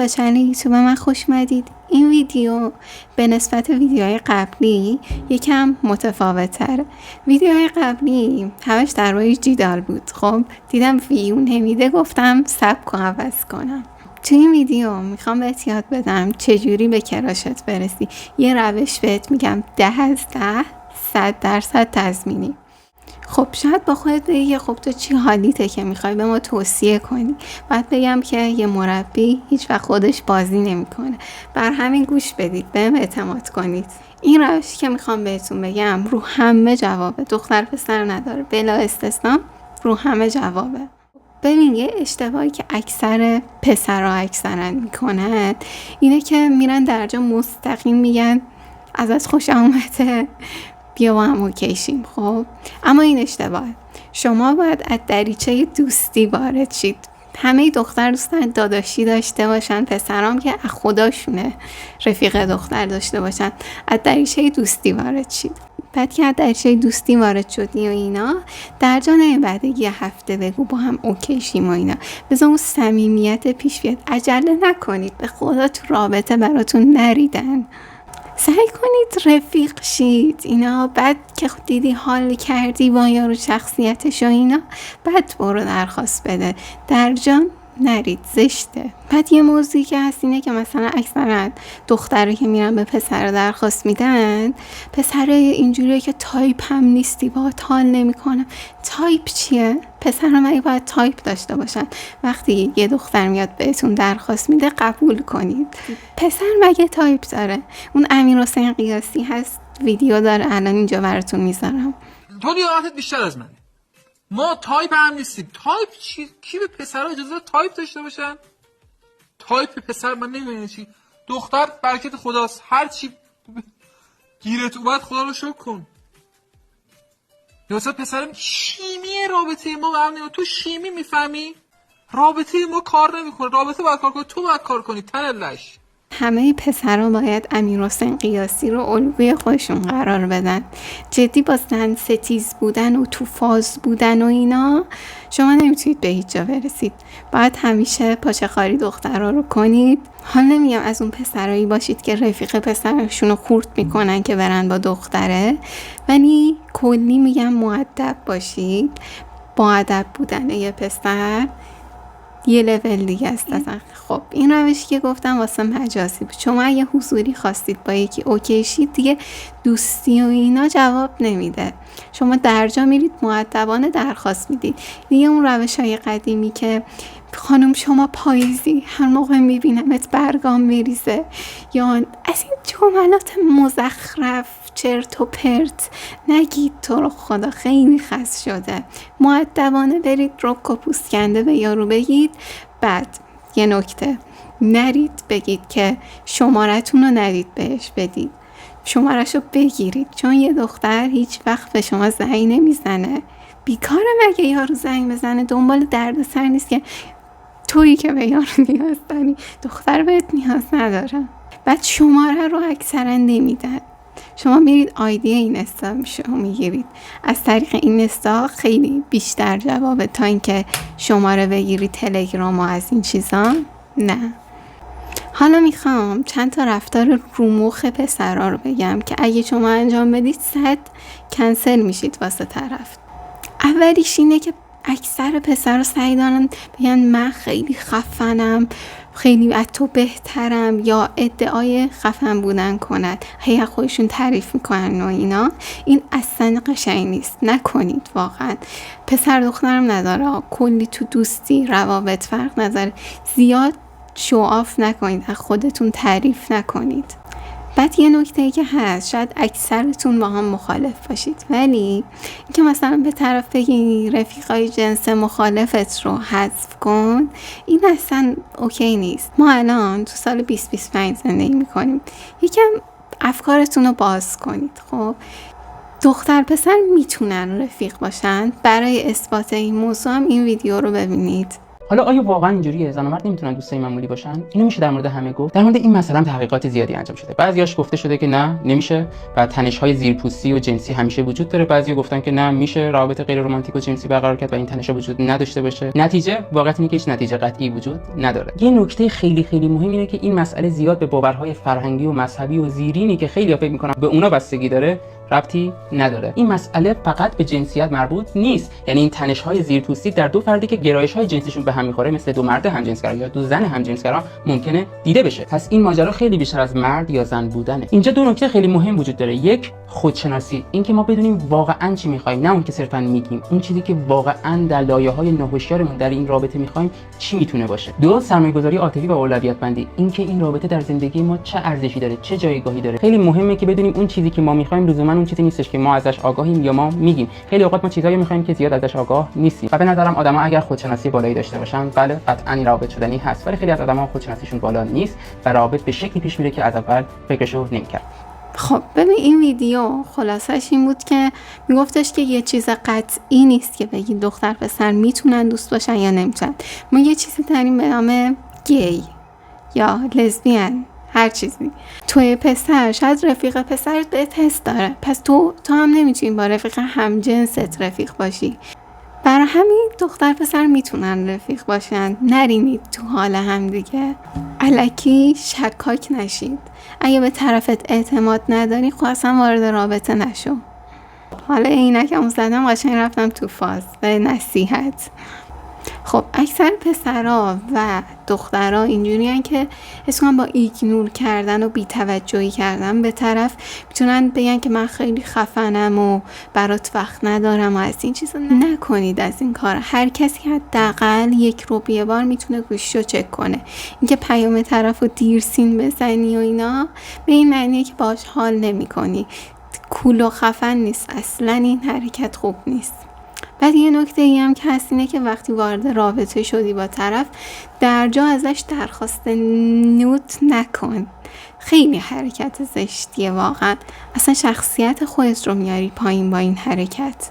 به چنل یوتیوب من خوش اومدید. این ویدیو به نسبت ویدیوهای قبلی یکم متفاوت‌تره. ویدیوهای قبلی همش در روی جدال بود. خب دیدم ویو نمیده، گفتم سبک عوض کنم. تو این ویدیو میخوام بهت یاد بدم چجوری به کراشت برسی. یه روش بهت میگم 10 از 10 100% تضمینی. خب شاید با خودت بگی خب تو چی حالیته که میخوای به ما توصیه کنی. بعد بگم که یه مربی هیچ وقت خودش بازی نمیکنه، بر همین گوش بدید، بهم اعتماد کنید. این روشی که میخوام بهتون بگم رو همه جوابه، دختر پسر نداره، بلا استثنا رو همه جوابه. ببین یه اشتباهی که اکثر پسرها اکثرا میکنن اینه که میرن درجا مستقیم میگن ازت خوشم اومده، بیا با هم اوکیشیم. خب اما این اشتباهه. شما باید از دریچه دوستی وارد شید. همه دختر دوستن داداشی داشته باشن، پسرام که از خداشونه رفیق دختر داشته باشن. از دریچه دوستی وارد شید. بعد که از دریچه دوستی وارد شدی و اینا، درجا نه بعد یه هفته بگو با هم اوکیشیم و اینا. بذار اون صمیمیت پیش بیاد. عجله نکنید، به خدا تو رابطه براتون نریدن. سعی کنید رفیق شید اینا. بعد که دیدی حال کردی با یارو شخصیتش و اینا، بعد برو درخواست بده. درجان نرید، زشته. بعد یه موضوعی که هست اینه که مثلا اکثرا دختره که میرن به پسر درخواست میدن، پسر اینجوریه که تایپ هم نیستی، با حال نمیکنم. تایپ چیه؟ پسر هم اگه باید تایپ داشته باشن. وقتی یه دختر میاد بهتون درخواست میده قبول کنید. پسر مگه تایپ داره؟ اون امیرحسین قیاسی هست، ویدیو داره، الان اینجا براتون میذارم. تو لیاقتت بیشتر از منه. ما تایپ هم نیستیم. تایپ چی؟ کی به پسرها اجازه تایپ داشته باشن؟ تایپ پسر من نمیدونم چی. دختر برکت خداست، هر چی گیرت اومد خدا رو شکر کن. یا مثلا پسرم شیمی رابطه ما برم نمید. تو شیمی میفهمی؟ رابطه ما کار نمیکنه. رابطه باید کار کنه، تو باید کار کنی. تنلش. همه پسرها باید امیرحسین قیاسی رو الگوی خودشون قرار بدن. جدی با زن ستیز بودن و تو فاز بودن و اینا شما نمیتونید به هیچ جا برسید. باید همیشه پاچه خاری دخترها رو کنید. حال نمیگم از اون پسرایی باشید که رفیق پسرشون رو خورد میکنن که برن با دختره، ولی کلی میگم مؤدب باشید. با ادب بودن یه پسر یه لول دیگه است اصلا. خب این روشی که گفتم واسه مجازی بود. شما اگه حضوری خواستید با یکی اوکی شید، دیگه دوستی و اینا جواب نمیده. شما درجا میرید مؤدبانه درخواست میدید. دیگه اون روش های قدیمی که خانم شما پاییزی، هر موقع میبینمت برگام میریزه، یا از این جملات مزخرف چرت و پرت نگید. تو رو خدا خیلی خس شده. مؤدبانه برید رک و پوست کنده به یارو بگید. بعد یه نکته، نرید بگید که شمارتون رو ندید بهش بدید، شمارش رو بگیرید. چون یه دختر هیچ وقت به شما زنگ نمیزنه. بیکاره مگه یارو زنگ بزنه؟ دنبال درد سر نیست که تویی که به یارو نیاز داری. دختر بهت نیاز نداره. بعد شماره رو اکثرا نمیدن. شما میرید آیدی این استا میگیرید. از طریق این استا خیلی بیشتر جوابه تا اینکه شماره بگیرید تلگرام و از این چیزا. نه. حالا میخوام چند تا رفتار رومخ پسرا رو بگم که اگه شما انجام بدید 100 کنسل میشید واسه طرف. اولیش اینه که اکثر پسرا سعی دارن بگن من خیلی خفنم، خیلی از تو بهترم، یا ادعای خفن بودن کنن، هی خودشون تعریف میکنن و اینا. این اصلا قشنگ نیست، نکنید واقعا. پسر دخترم نداره، کلی تو دوستی روابط فرق نداره. زیاد شوآف نکنید، از خودتون تعریف نکنید. بعد یه نکته که هست، شاید اکثرتون با هم مخالف باشید، ولی اینکه مثلا به طرف بگی رفیقای جنس مخالفت رو حذف کن، این اصلا اوکی نیست. ما الان تو سال 2025 زندگی میکنیم. یکم افکارتون رو باز کنید. خب دختر پسر میتونن رفیق باشن. برای اثبات این موضوع هم این ویدیو رو ببینید. حالا آیا واقعا اینجوریه زن و مرد نمیتونن دوستای معمولی باشن؟ اینو میشه در مورد همه گفت؟ در مورد این مسئله هم تحقیقات زیادی انجام شده. بعضیاش گفته شده که نه نمیشه و تنش‌های زیرپوستی و جنسی همیشه وجود داره. بعضیا گفتن که نه میشه روابط غیر رمانتیک و جنسی برقرار کرد و این تنش‌ها وجود نداشته باشه. نتیجه واقعیت اینه که هیچ نتیجه قطعی وجود نداره. یه نکته خیلی مهم اینه که این مسئله زیاد به باورهای فرهنگی و مذهبی و زیرینی که خیلی‌ها فکر می‌کنن به اونا بستگی داره ربطی نداره. این مسئله فقط به جنسیت مربوط نیست. یعنی این تنش‌های زیرپوستی در دو فردی که گرایش‌های جنسیشون به هم می‌خوره مثل دو مرد همجنسگرا یا دو زن همجنسگرا ممکنه دیده بشه. پس این ماجرا خیلی بیشتر از مرد یا زن بودنه. اینجا دو نکته خیلی مهم وجود داره. یک، خودشناسی، اینکه ما بدونیم واقعاً چی می‌خوایم، نه اون که صرفاً میگیم. اون چیزی که واقعاً در لایه‌های ناهوشیارمون در این رابطه می‌خوایم چی میتونه باشه. دو، سرمایه‌گذاری عاطفی و اولویت بندی، اینکه این رابطه در زندگی ما چه ارزشی داره، چه جایگاهی داره. خیلی مهمه که بدونیم اون چیزی که ما می‌خوایم لزوماً اون چیزی نیستش که ما ازش آگاهیم یا ما میگیم. خیلی اوقات ما چیزایی می‌خوایم که زیاد ازش آگاه نیستیم. و به نظرم آدم‌ها اگر خودشناسی بالایی داشته باشن، بله قطعاً این رابطه شدنی هست. ولی خیلی از آدم‌ها خودشناسیشون بالا نیست و رابطه به شکلی پیش میره که از اول فکرشو نمی‌کرد. خب ببین این ویدیو خلاصش این بود که میگفتش که یه چیز قطعی نیست که بگی دختر پسر میتونن دوست باشن یا نمیتونن. ما یه چیزی داریم به نام گی یا لزبیان، هر چیزی. توی پسر شاید رفیق پسرت به تست داره، پس تو هم نمیتونی با رفیق همجنست رفیق باشی. برای همین دختر پسر میتونن رفیق باشن. نرینید تو حال هم دیگه، الکی شکاک نشید. اگه به طرفت اعتماد نداری خب اصلا وارد رابطه نشو. حالا عینکمو زدم قشنگ رفتم تو فاز به نصیحت. خب اکثر پسرها و دخترها اینجوریان که اصلا با ایگنور کردن و بی‌توجهی کردن به طرف میتونن بگن که من خیلی خفنم و برات وقت ندارم و از این چیزا. نکنید از این کار. هر کسی حداقل یک رو یه بار میتونه گوشیشو چک کنه. اینکه پیام طرفو دیرسین بزنی و اینا به این معنیه که باهاش حال نمی‌کنی. کول و خفن نیست اصلا، این حرکت خوب نیست. بعد یه نکته ای هم که هست اینه که وقتی وارد رابطه شدی با طرف در جا ازش درخواست نوت نکن. خیلی حرکت زشتیه واقعا. اصلا شخصیت خودت رو میاری پایین با این حرکت.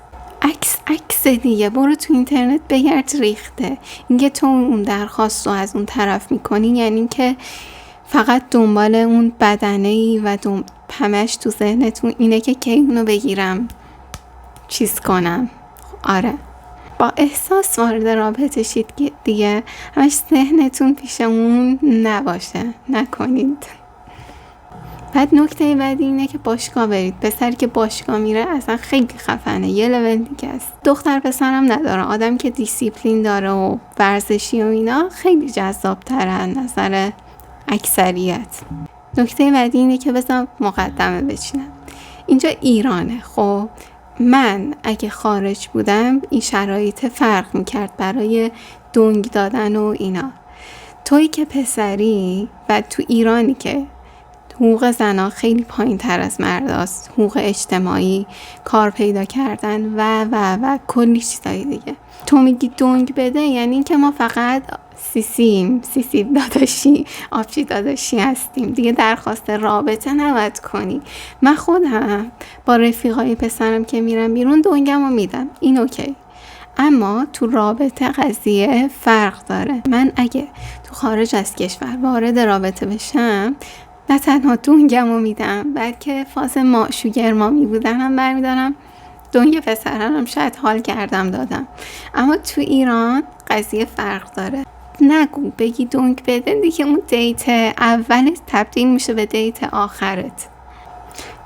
عکس دیگه برو تو اینترنت بگرد ریخته. اینکه تو اون درخواست رو از اون طرف میکنی یعنی که فقط دنبال اون بدنه‌ای و همش تو ذهنتون اینه که کی اونو بگیرم چیز کنم. آره با احساس وارد رابطه شید دیگه، همش ذهنتون پیش اون نباشه. نکنید. بعد نکته بعدی اینه که باشگاه برید. پسری که باشگاه میره اصلا خیلی خفنه، یه لول دیگه است. دختر پسرم نداره. آدم که دیسیپلین داره و ورزشی و اینا خیلی جذاب تره نظر اکثریت. نکته بعدی اینه که بذار مقدمه بچینم. اینجا ایرانه. خب من اگه خارج بودم این شرایط فرق میکرد برای دنگ دادن و اینا. تویی که پسری و تو ایرانی که حقوق زنها خیلی پایین تر از مرداست، حقوق اجتماعی، کار پیدا کردن و کلی چیزایی دیگه، تو میگی دنگ بده یعنی که ما فقط سیسی داداشی آبجی داداشی هستیم دیگه. درخواست رابطه نباید کنی. من خودم با رفیقای پسرم که میرم بیرون دنگمو میدم، این اوکی. اما تو رابطه قضیه فرق داره. من اگه تو خارج از کشور وارد رابطه بشم نه تنها دنگمو میدم بلکه فاز شوگر مامی بودنم برمیدارم دنگ پسرم شاید حال کردم دادم. اما تو ایران قضیه فرق داره. نگو بگی دنگ بده دیگه، اون دیت اولت تبدیل میشه به دیت آخرت.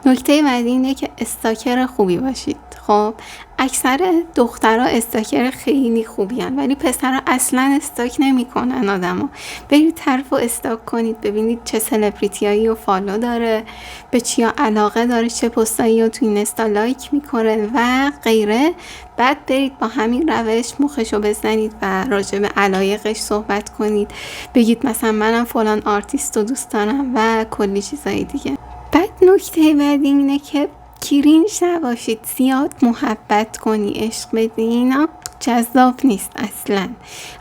نکته بعدی اینه که استاکر خوبی باشید. خب اکثر دخترها استاکر خیلی خوبی هن ولی پسرها اصلا استاک نمی کنن آدمو. برید طرف رو استاک کنید ببینید چه سلبریتی هایی رو فالو داره، به چیا علاقه داره، چه پستایی رو تو اینستا لایک میکنه و غیره. بعد برید با همین روش مخشو بزنید و راجع به علایقش صحبت کنید، بگید مثلا منم فلان آرتیست رو دوست دارم و کلی چیزایی دیگه. بعد نکته بعدی اینه که کیرینج نباشید، زیاد محبت کنی، عشق بدی، اینا جذاب نیست اصلا.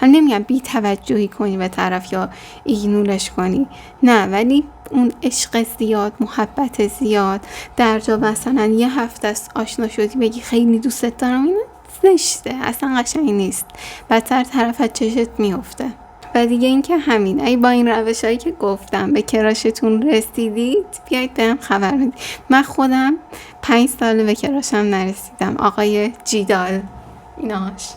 من نمیگم بی توجهی کنی به طرف یا ایگنورش کنی، نه، ولی اون عشق زیاد، محبت زیاد در جا مثلا یه هفته است آشنا شدی بگی خیلی دوستت دارم، اینا زشته، اصلا قشنگ نیست، بدتر طرف از چشت میفته. و دیگه این که همین، ای با این روش هایی که گفتم به کراشتون رسیدید بیایید بهم خبر بدید. من خودم 5 ساله به کراشم نرسیدم، آقای جیدال ایناش.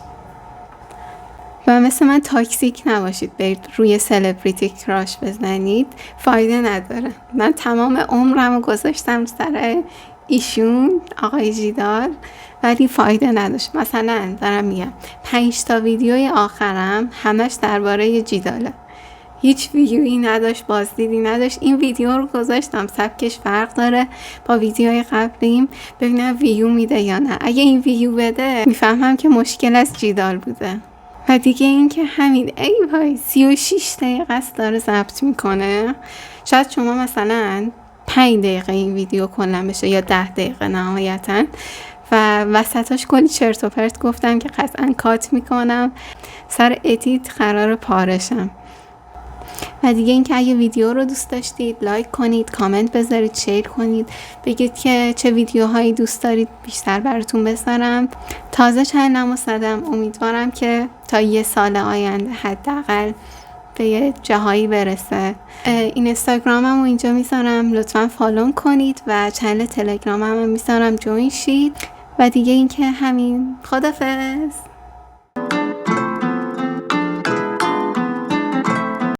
و مثل من تاکسیک نباشید برید روی سلبریتی کراش بزنید، فایده نداره. من تمام عمرم رو گذاشتم سر ایشون آقای جیدال ولی فایده نداشت. مثلا دارم میگم 5 تا ویدیوی آخرم همش درباره جیداله، هیچ ویویی نداشت، بازدیدی نداشت. این ویدیو رو گذاشتم، سبکش فرق داره با ویدیوهای قبلیم، ببینم ویو میده یا نه. اگه این ویو بده میفهمم که مشکل از جیدال بوده. و دیگه این که همین، ای وای 36 دقیقه است داره ضبط میکنه. شاید شما مثلا 5 دقیقه این ویدیو کلا بشه یا 10 دقیقه نهایتا، و وسطاش کلی چرت و پرت گفتم که قطعا کات میکنم، سر ادیت قرار پارشم. و دیگه این که اگه ویدیو رو دوست داشتید لایک کنید، کامنت بذارید، شیر کنید، بگید که چه ویدیوهایی دوست دارید بیشتر براتون بذارم. تازه چنلمو زدم، امیدوارم که تا 1 سال آینده حداقل به یه جاهایی برسه. این اینستاگراممو اینجا میذارم، لطفا فالو کنید و چنل تلگراممو میذارم جوین شید. و دیگه این که همین، خدافظ.